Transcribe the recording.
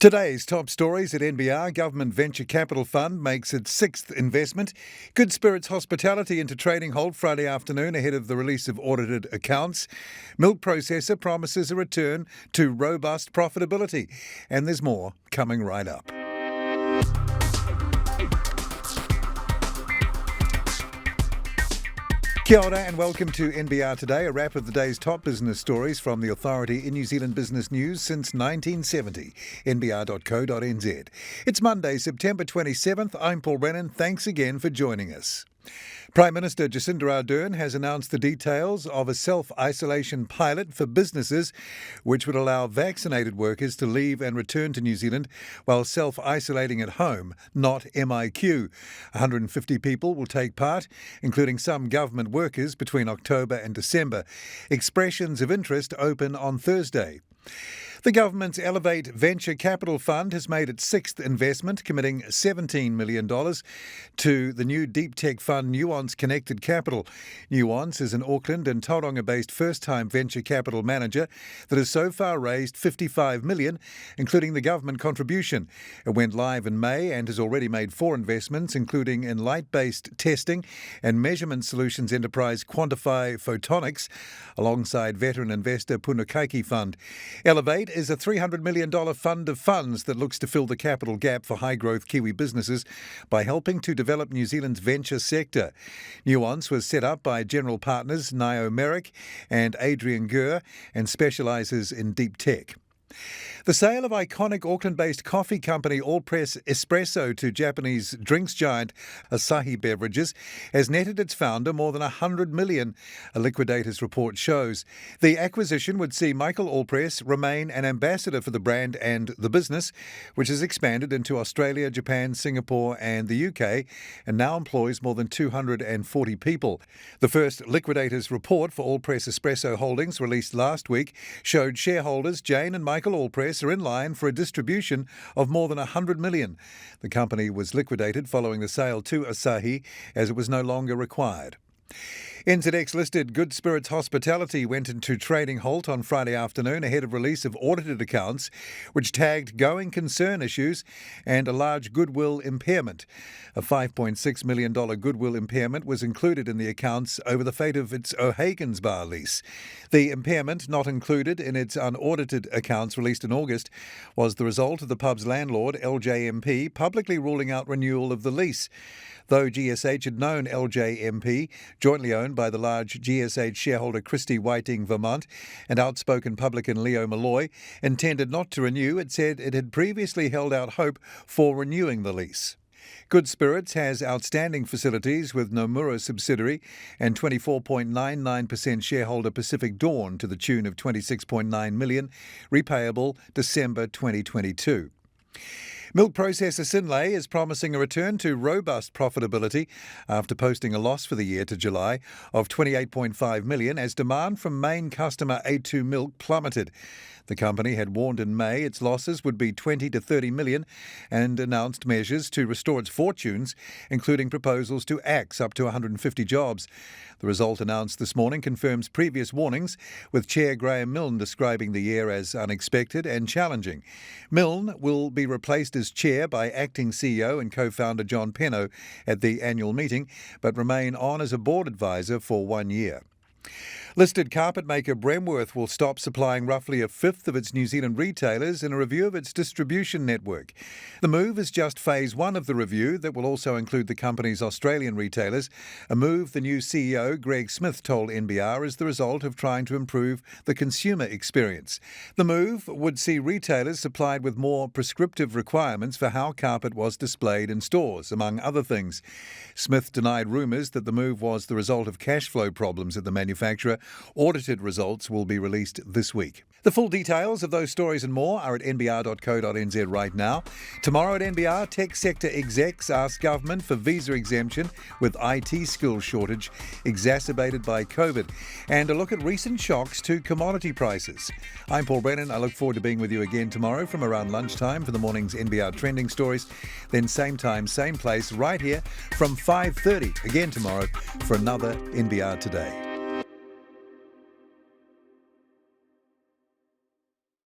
Today's top stories at NBR. Government Venture Capital Fund makes its sixth investment. Good Spirits Hospitality into trading halt Friday afternoon ahead of the release of audited accounts. Milk processor promises a return to robust profitability. And there's more coming right up. Kia ora and welcome to NBR Today, a wrap of the day's top business stories from the authority in New Zealand business news since 1970. NBR.co.nz. It's Monday, September 27th. I'm Paul Brennan. Thanks again for joining us. Prime Minister Jacinda Ardern has announced the details of a self-isolation pilot for businesses which would allow vaccinated workers to leave and return to New Zealand while self-isolating at home, not MIQ. 150 people will take part, including some government workers between October and December. Expressions of interest open on Thursday. The government's Elevate Venture Capital Fund has made its sixth investment, committing $17 million to the new deep tech fund Nuance Connected Capital. Nuance is an Auckland and Tauranga-based first-time venture capital manager that has so far raised $55 million, including the government contribution. It went live in May and has already made 4 investments, including in light-based testing and measurement solutions enterprise Quantify Photonics, alongside veteran investor Punukaiki Fund. Elevate is a $300 million fund of funds that looks to fill the capital gap for high-growth Kiwi businesses by helping to develop New Zealand's venture sector. Nuance was set up by general partners Nio Merrick and Adrian Gurr and specialises in deep tech. The sale of iconic Auckland-based coffee company AllPress Espresso to Japanese drinks giant Asahi Beverages has netted its founder more than $100 million, a liquidators report shows. The acquisition would see Michael AllPress remain an ambassador for the brand and the business, which has expanded into Australia, Japan, Singapore and the UK, and now employs more than 240 people. The first liquidators report for AllPress Espresso Holdings, released last week, showed shareholders Jane and Michael AllPress are in line for a distribution of more than $100 million. The company was liquidated following the sale to Asahi as it was no longer required. NZX-listed Good Spirits Hospitality went into trading halt on Friday afternoon ahead of release of audited accounts, which tagged going concern issues and a large goodwill impairment. A $5.6 million goodwill impairment was included in the accounts over the fate of its O'Hagan's Bar lease. The impairment, not included in its unaudited accounts released in August, was the result of the pub's landlord, LJMP, publicly ruling out renewal of the lease. Though GSH had known LJMP, jointly owned by the large GSH shareholder Christy Whiting Vermont and outspoken publican Leo Malloy, intended not to renew, it said it had previously held out hope for renewing the lease. Good Spirits has outstanding facilities with Nomura subsidiary and 24.99% shareholder Pacific Dawn to the tune of $26.9 million, repayable December 2022. Milk processor Sinlay is promising a return to robust profitability after posting a loss for the year to July of $28.5 million as demand from main customer A2 Milk plummeted. The company had warned in May its losses would be $20 to $30 million and announced measures to restore its fortunes, including proposals to axe up to 150 jobs. The result announced this morning confirms previous warnings, with Chair Graham Milne describing the year as unexpected and challenging. Milne will be replaced as chair by acting CEO and co-founder John Penno at the annual meeting, but remain on as a board advisor for 1 year. Listed carpet maker Bremworth will stop supplying roughly a fifth of its New Zealand retailers in a review of its distribution network. The move is just phase 1 of the review that will also include the company's Australian retailers, a move the new CEO, Greg Smith, told NBR is the result of trying to improve the consumer experience. The move would see retailers supplied with more prescriptive requirements for how carpet was displayed in stores, among other things. Smith denied rumours that the move was the result of cash flow problems at the manufacturer. Audited results will be released this week. The full details of those stories and more are at nbr.co.nz right now. Tomorrow at NBR, tech sector execs ask government for visa exemption with IT skills shortage exacerbated by COVID, and a look at recent shocks to commodity prices. I'm Paul Brennan. I look forward to being with you again tomorrow from around lunchtime for the morning's NBR trending stories. Then same time, same place, right here from 5:30 again tomorrow for another NBR Today.